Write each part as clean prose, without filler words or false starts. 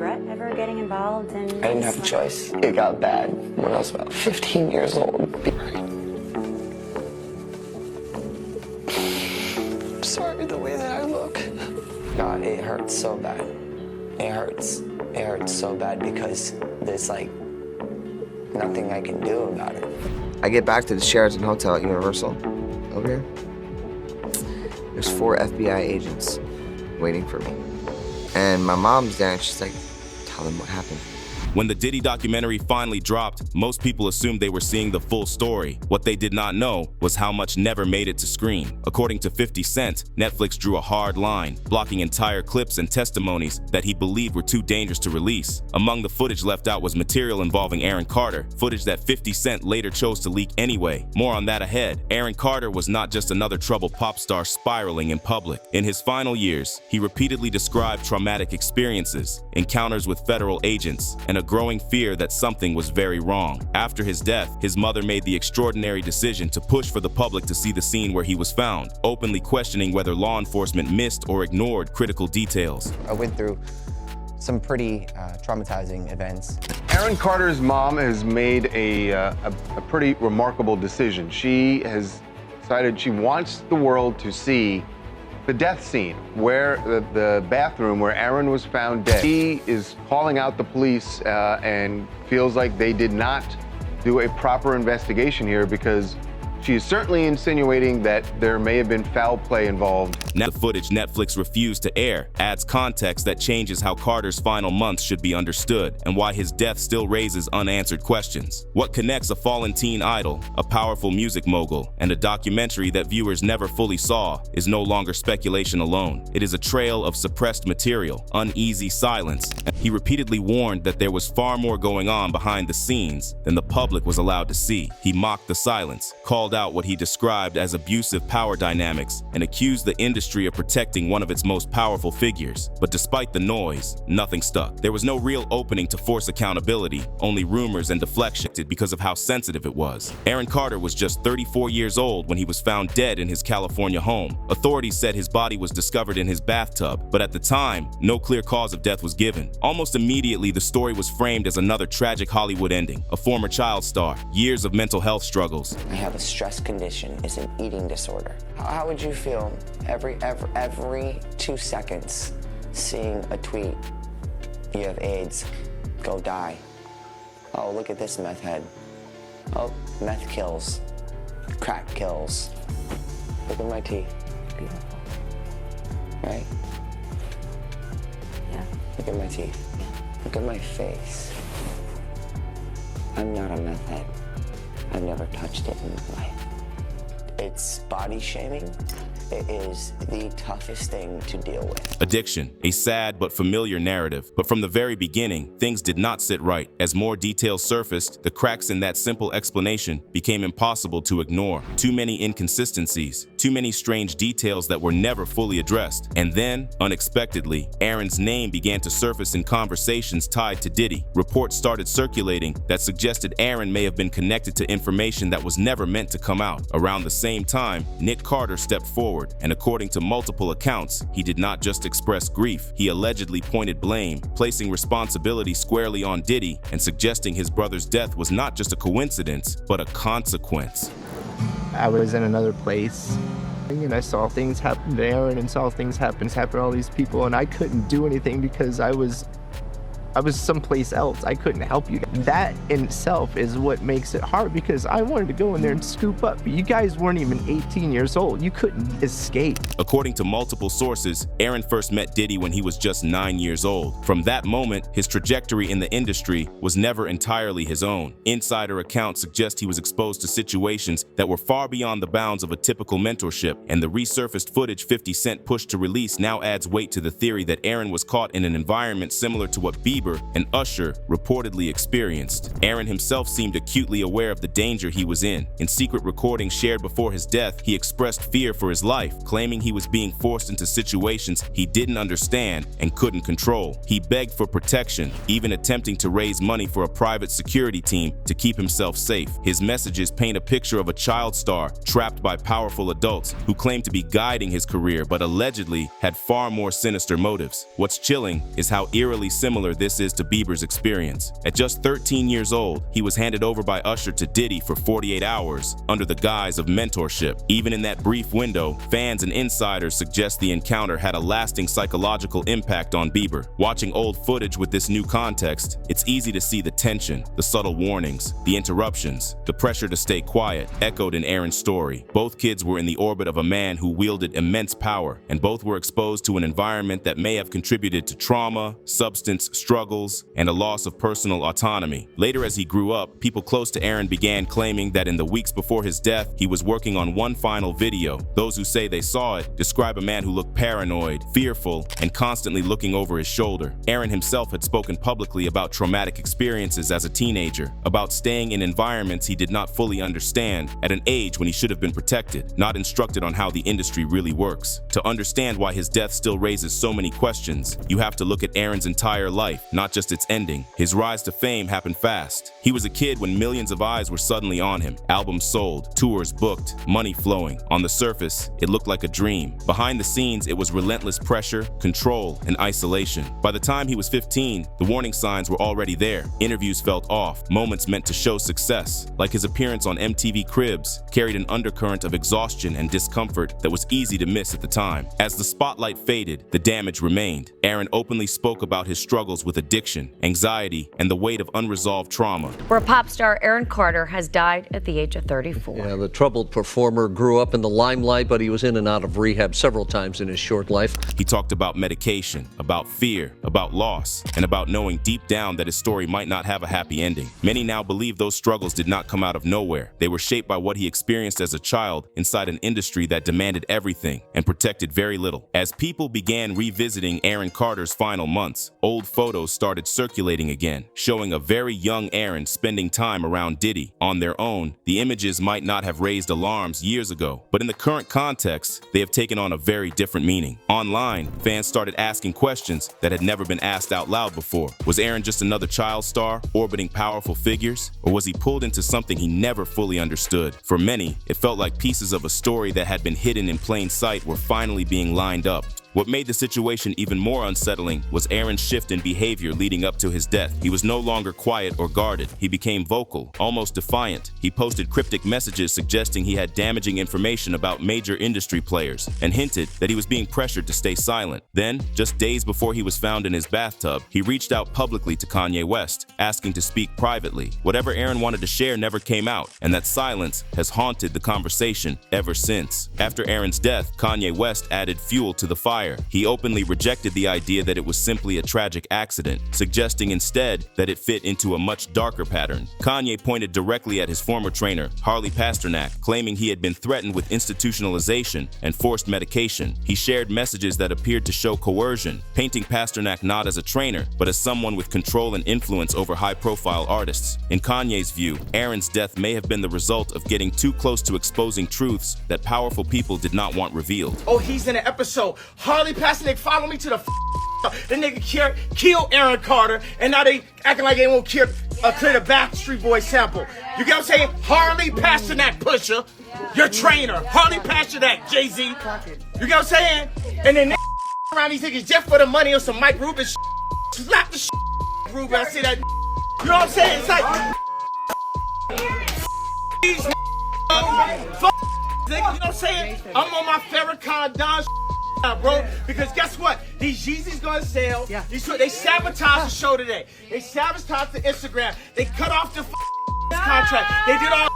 regret ever getting involved in? I didn't have a choice. It got bad when I was about 15 years old. I'm sorry the way that I look. God, it hurts so bad. It hurts. It hurts so bad because there's like nothing I can do about it. I get back to the Sheraton Hotel at Universal. Okay. There's 4 FBI agents waiting for me. And my mom's there and she's like, tell them what happened. When the Diddy documentary finally dropped, most people assumed they were seeing the full story. What they did not know was how much never made it to screen. According to 50 Cent, Netflix drew a hard line, blocking entire clips and testimonies that he believed were too dangerous to release. Among the footage left out was material involving Aaron Carter, footage that 50 Cent later chose to leak anyway. More on that ahead. Aaron Carter was not just another troubled pop star spiraling in public. In his final years, he repeatedly described traumatic experiences, encounters with federal agents, and a growing fear that something was very wrong. After his death, his mother made the extraordinary decision to push for the public to see the scene where he was found, openly questioning whether law enforcement missed or ignored critical details. I went through some pretty traumatizing events. Aaron Carter's mom has made a pretty remarkable decision. She has decided she wants the world to see the death scene, where the bathroom where Aaron was found dead. She is calling out the police and feels like they did not do a proper investigation here because she is certainly insinuating that there may have been foul play involved. Now the footage Netflix refused to air adds context that changes how Carter's final months should be understood and why his death still raises unanswered questions. What connects a fallen teen idol, a powerful music mogul, and a documentary that viewers never fully saw is no longer speculation alone. It is a trail of suppressed material, uneasy silence. He repeatedly warned that there was far more going on behind the scenes than the public was allowed to see. He mocked the silence, called out what he described as abusive power dynamics, and accused the industry of protecting one of its most powerful figures. But despite the noise, nothing stuck. There was no real opening to force accountability, only rumors and deflection because of how sensitive it was. Aaron Carter was just 34 years old when he was found dead in his California home. Authorities said his body was discovered in his bathtub, but at the time, no clear cause of death was given. Almost immediately, the story was framed as another tragic Hollywood ending. A former child star, years of mental health struggles. I have a stress condition. It's an eating disorder. How would you feel every 2 seconds seeing a tweet, you have AIDS, go die? Oh, look at this meth head. Oh, meth kills. Crack kills. Look at my teeth. Beautiful. Right? Yeah. Look at my teeth. Look at my face. I'm not a meth head. I've never touched it in my life. It's body shaming. It is the toughest thing to deal with. Addiction, a sad but familiar narrative. But from the very beginning, things did not sit right. As more details surfaced, the cracks in that simple explanation became impossible to ignore. Too many inconsistencies, too many strange details that were never fully addressed. And then, unexpectedly, Aaron's name began to surface in conversations tied to Diddy. Reports started circulating that suggested Aaron may have been connected to information that was never meant to come out. Around the same time, Nick Carter stepped forward, and according to multiple accounts, he did not just express grief. He allegedly pointed blame, placing responsibility squarely on Diddy and suggesting his brother's death was not just a coincidence, but a consequence. I was in another place, and I saw things happen to Aaron and saw things happen to all these people, and I couldn't do anything because I was someplace else. I couldn't help you. That in itself is what makes it hard because I wanted to go in there and scoop up, but you guys weren't even 18 years old. You couldn't escape. According to multiple sources, Aaron first met Diddy when he was just 9 years old. From that moment, his trajectory in the industry was never entirely his own. Insider accounts suggest he was exposed to situations that were far beyond the bounds of a typical mentorship, and the resurfaced footage 50 Cent pushed to release now adds weight to the theory that Aaron was caught in an environment similar to what Bieber and Usher reportedly experienced. Aaron himself seemed acutely aware of the danger he was in. In secret recordings shared before his death, he expressed fear for his life, claiming he was being forced into situations he didn't understand and couldn't control. He begged for protection, even attempting to raise money for a private security team to keep himself safe. His messages paint a picture of a child star trapped by powerful adults who claimed to be guiding his career but allegedly had far more sinister motives. What's chilling is how eerily similar this this is to Bieber's experience. At just 13 years old, he was handed over by Usher to Diddy for 48 hours under the guise of mentorship. Even in that brief window, fans and insiders suggest the encounter had a lasting psychological impact on Bieber. Watching old footage with this new context, it's easy to see the tension, the subtle warnings, the interruptions, the pressure to stay quiet, echoed in Aaron's story. Both kids were in the orbit of a man who wielded immense power, and both were exposed to an environment that may have contributed to trauma, substance struggles, and a loss of personal autonomy. Later, as he grew up, people close to Aaron began claiming that in the weeks before his death, he was working on one final video. Those who say they saw it describe a man who looked paranoid, fearful, and constantly looking over his shoulder. Aaron himself had spoken publicly about traumatic experiences as a teenager, about staying in environments he did not fully understand at an age when he should have been protected, not instructed on how the industry really works. To understand why his death still raises so many questions, you have to look at Aaron's entire life, not just its ending. His rise to fame happened fast. He was a kid when millions of eyes were suddenly on him. Albums sold, tours booked, money flowing. On the surface, it looked like a dream. Behind the scenes, it was relentless pressure, control, and isolation. By the time he was 15, the warning signs were already there. Interviews felt off, moments meant to show success, like his appearance on MTV Cribs, carried an undercurrent of exhaustion and discomfort that was easy to miss at the time. As the spotlight faded, the damage remained. Aaron openly spoke about his struggles with addiction, anxiety, and the weight of unresolved trauma. Where pop star Aaron Carter has died at the age of 34. Yeah, the troubled performer grew up in the limelight, but he was in and out of rehab several times in his short life. He talked about medication, about fear, about loss, and about knowing deep down that his story might not have a happy ending. Many now believe those struggles did not come out of nowhere. They were shaped by what he experienced as a child inside an industry that demanded everything and protected very little. As people began revisiting Aaron Carter's final months, old photos started circulating again, showing a very young Aaron spending time around Diddy. On their own, the images might not have raised alarms years ago, but in the current context, they have taken on a very different meaning. Online, fans started asking questions that had never been asked out loud before. Was Aaron just another child star, orbiting powerful figures? Or was he pulled into something he never fully understood? For many, it felt like pieces of a story that had been hidden in plain sight were finally being lined up. What made the situation even more unsettling was Aaron's shift in behavior leading up to his death. He was no longer quiet or guarded. He became vocal, almost defiant. He posted cryptic messages suggesting he had damaging information about major industry players and hinted that he was being pressured to stay silent. Then, just days before he was found in his bathtub, he reached out publicly to Kanye West, asking to speak privately. Whatever Aaron wanted to share never came out, and that silence has haunted the conversation ever since. After Aaron's death, Kanye West added fuel to the fire. He openly rejected the idea that it was simply a tragic accident, suggesting instead that it fit into a much darker pattern. Kanye pointed directly at his former trainer, Harley Pasternak, claiming he had been threatened with institutionalization and forced medication. He shared messages that appeared to show coercion, painting Pasternak not as a trainer, but as someone with control and influence over high-profile artists. In Kanye's view, Aaron's death may have been the result of getting too close to exposing truths that powerful people did not want revealed. Oh, he's in an episode. Harley Pasternak follow me to the the nigga killed Aaron Carter, and now they acting like they won't clear the Backstreet Boys sample. You get what I'm saying? Harley Pasternak, Pusha, your trainer. Harley Pasternak, Jay-Z. You get what I'm saying? And then around these niggas just for the money or some Mike Rubin slap the Rubin. I see that. You know what I'm saying? It's like these nigga, you know what I'm saying? I'm on my Farrakhan Don bro, because guess what? These Yeezys gonna sell. Yeah. They sabotaged the show today. They sabotaged the Instagram. They cut off the contract. They did all.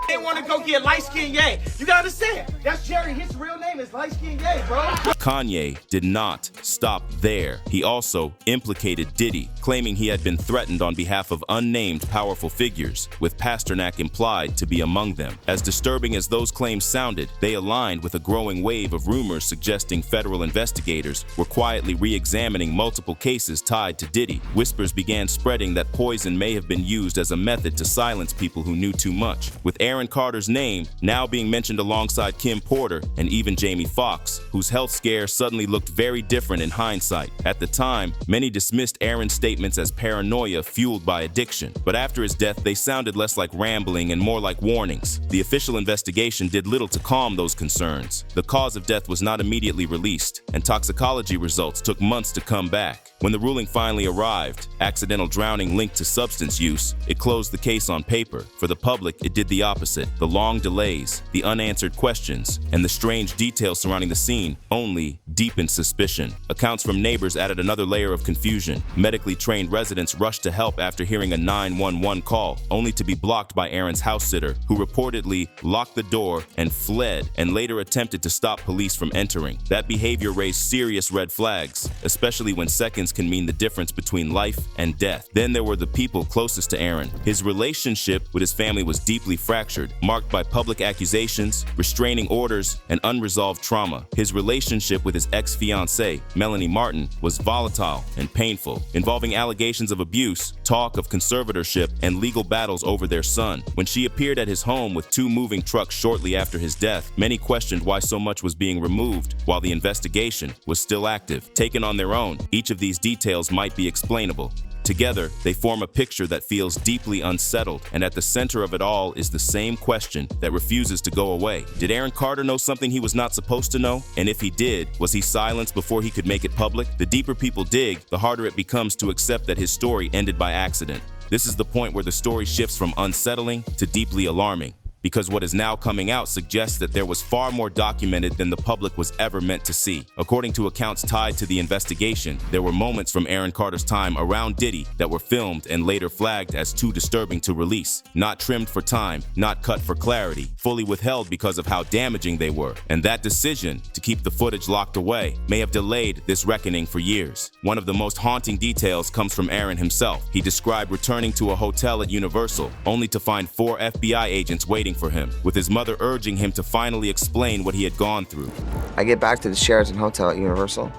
They want to go get Light Skin Ye. You gotta understand. That's Jerry. His real name is Light Skin Ye, bro. Kanye did not stop there. He also implicated Diddy, claiming he had been threatened on behalf of unnamed powerful figures, with Pasternak implied to be among them. As disturbing as those claims sounded, they aligned with a growing wave of rumors suggesting federal investigators were quietly re-examining multiple cases tied to Diddy. Whispers began spreading that poison may have been used as a method to silence people who knew too much, with Aaron Carter's name now being mentioned alongside Kim Porter and even Jamie Foxx, whose health scare suddenly looked very different in hindsight. At the time, many dismissed Aaron's statements as paranoia fueled by addiction, but after his death, they sounded less like rambling and more like warnings. The official investigation did little to calm those concerns. The cause of death was not immediately released, and toxicology results took months to come back. When the ruling finally arrived, accidental drowning linked to substance use, it closed the case on paper. For the public, it did the opposite. The long delays, the unanswered questions, and the strange details surrounding the scene only deepened suspicion. Accounts from neighbors added another layer of confusion. Medically trained residents rushed to help after hearing a 911 call, only to be blocked by Aaron's house sitter, who reportedly locked the door and fled, and later attempted to stop police from entering. That behavior raised serious red flags, especially when seconds can mean the difference between life and death. Then there were the people closest to Aaron. His relationship with his family was deeply fractured, marked by public accusations, restraining orders, and unresolved trauma. His relationship with his ex-fiancée, Melanie Martin, was volatile and painful, involving allegations of abuse, talk of conservatorship, and legal battles over their son. When she appeared at his home with 2 moving trucks shortly after his death, many questioned why so much was being removed while the investigation was still active. Taken on their own, each of these details might be explainable. Together, they form a picture that feels deeply unsettled, and at the center of it all is the same question that refuses to go away. Did Aaron Carter know something he was not supposed to know? And if he did, was he silenced before he could make it public? The deeper people dig, the harder it becomes to accept that his story ended by accident. This is the point where the story shifts from unsettling to deeply alarming, because what is now coming out suggests that there was far more documented than the public was ever meant to see. According to accounts tied to the investigation, there were moments from Aaron Carter's time around Diddy that were filmed and later flagged as too disturbing to release. Not trimmed for time, not cut for clarity, fully withheld because of how damaging they were. And that decision to keep the footage locked away may have delayed this reckoning for years. One of the most haunting details comes from Aaron himself. He described returning to a hotel at Universal, only to find 4 FBI agents waiting for him, with his mother urging him to finally explain what he had gone through. I get back to the Sheraton Hotel at Universal,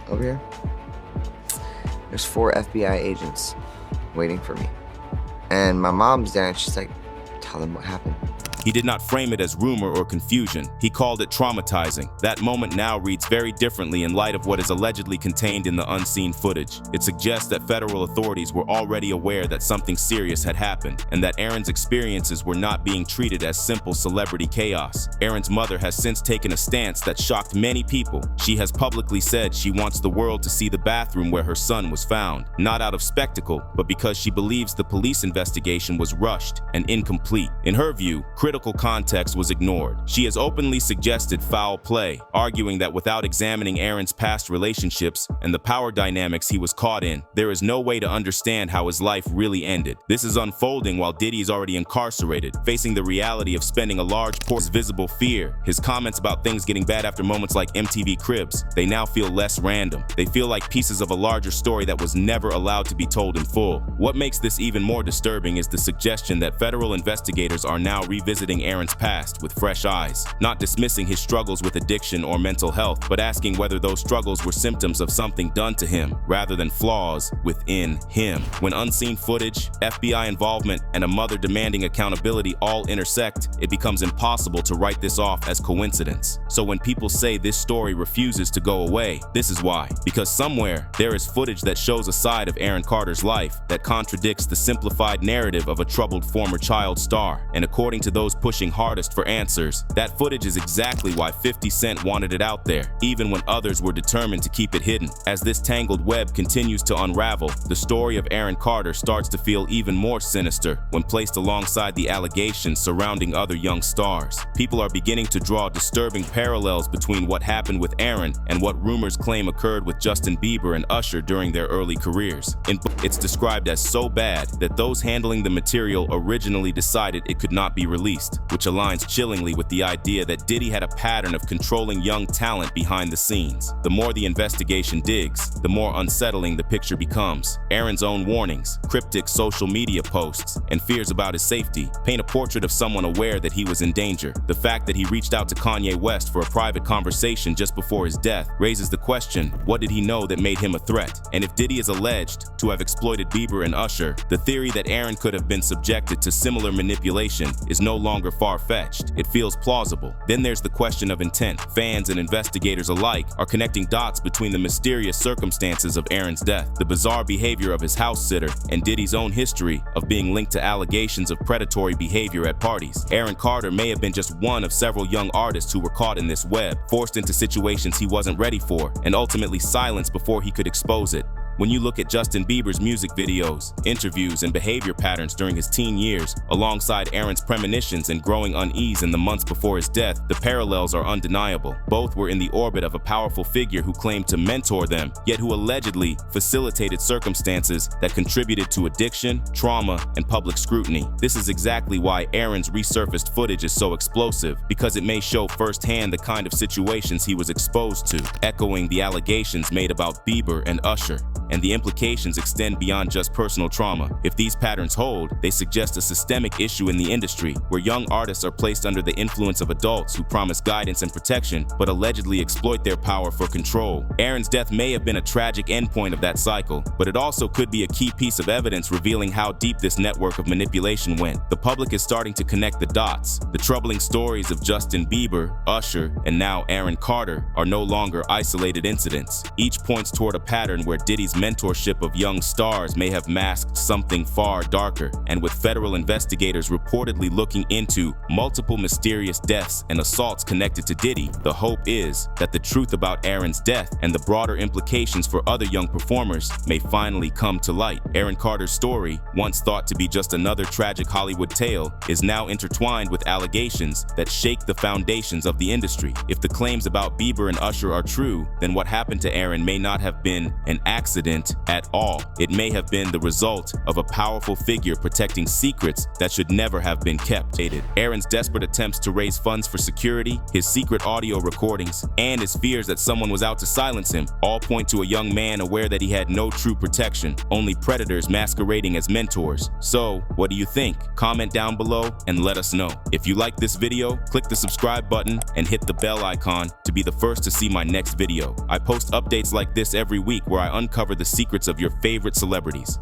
over here. There's 4 FBI agents waiting for me. And my mom's there and she's like, tell them what happened. He did not frame it as rumor or confusion. He called it traumatizing. That moment now reads very differently in light of what is allegedly contained in the unseen footage. It suggests that federal authorities were already aware that something serious had happened, and that Aaron's experiences were not being treated as simple celebrity chaos. Aaron's mother has since taken a stance that shocked many people. She has publicly said she wants the world to see the bathroom where her son was found, not out of spectacle, but because she believes the police investigation was rushed and incomplete. In her view, critical context was ignored. She has openly suggested foul play, arguing that without examining Aaron's past relationships and the power dynamics he was caught in, there is no way to understand how his life really ended. This is unfolding while Diddy is already incarcerated, facing the reality of spending a large portion of his visible fear. His comments about things getting bad after moments like MTV Cribs, they now feel less random. They feel like pieces of a larger story that was never allowed to be told in full. What makes this even more disturbing is the suggestion that federal investigators are now revisiting Aaron's past with fresh eyes, not dismissing his struggles with addiction or mental health, but asking whether those struggles were symptoms of something done to him rather than flaws within him. When unseen footage, FBI involvement, and a mother demanding accountability all intersect, it becomes impossible to write this off as coincidence. So when people say this story refuses to go away, this is why. Because somewhere there is footage that shows a side of Aaron Carter's life that contradicts the simplified narrative of a troubled former child star. And according to those pushing hardest for answers, that footage is exactly why 50 Cent wanted it out there, even when others were determined to keep it hidden. As this tangled web continues to unravel, the story of Aaron Carter starts to feel even more sinister when placed alongside the allegations surrounding other young stars. People are beginning to draw disturbing parallels between what happened with Aaron and what rumors claim occurred with Justin Bieber and Usher during their early careers. It's described as so bad that those handling the material originally decided it could not be released, which aligns chillingly with the idea that Diddy had a pattern of controlling young talent behind the scenes. The more the investigation digs, the more unsettling the picture becomes. Aaron's own warnings, cryptic social media posts, and fears about his safety paint a portrait of someone aware that he was in danger. The fact that he reached out to Kanye West for a private conversation just before his death raises the question, what did he know that made him a threat? And if Diddy is alleged to have exploited Bieber and Usher, the theory that Aaron could have been subjected to similar manipulation is no longer far-fetched. It feels plausible. Then there's the question of intent. Fans and investigators alike are connecting dots between the mysterious circumstances of Aaron's death, the bizarre behavior of his house sitter, and Diddy's own history of being linked to allegations of predatory behavior at parties. Aaron Carter may have been just one of several young artists who were caught in this web, forced into situations he wasn't ready for, and ultimately silenced before he could expose it. When you look at Justin Bieber's music videos, interviews, and behavior patterns during his teen years, alongside Aaron's premonitions and growing unease in the months before his death, the parallels are undeniable. Both were in the orbit of a powerful figure who claimed to mentor them, yet who allegedly facilitated circumstances that contributed to addiction, trauma, and public scrutiny. This is exactly why Aaron's resurfaced footage is so explosive, because it may show firsthand the kind of situations he was exposed to, echoing the allegations made about Bieber and Usher. And the implications extend beyond just personal trauma. If these patterns hold, they suggest a systemic issue in the industry, where young artists are placed under the influence of adults who promise guidance and protection, but allegedly exploit their power for control. Aaron's death may have been a tragic endpoint of that cycle, but it also could be a key piece of evidence revealing how deep this network of manipulation went. The public is starting to connect the dots. The troubling stories of Justin Bieber, Usher, and now Aaron Carter are no longer isolated incidents. Each points toward a pattern where Diddy's mentorship of young stars may have masked something far darker, and with federal investigators reportedly looking into multiple mysterious deaths and assaults connected to Diddy, the hope is that the truth about Aaron's death and the broader implications for other young performers may finally come to light. Aaron Carter's story, once thought to be just another tragic Hollywood tale, is now intertwined with allegations that shake the foundations of the industry. If the claims about Bieber and Usher are true, then what happened to Aaron may not have been an accident at all. It may have been the result of a powerful figure protecting secrets that should never have been kept. Aaron's desperate attempts to raise funds for security, his secret audio recordings, and his fears that someone was out to silence him all point to a young man aware that he had no true protection, only predators masquerading as mentors. So, what do you think? Comment down below and let us know. If you like this video, click the subscribe button and hit the bell icon to be the first to see my next video. I post updates like this every week where I uncover the secrets of your favorite celebrities.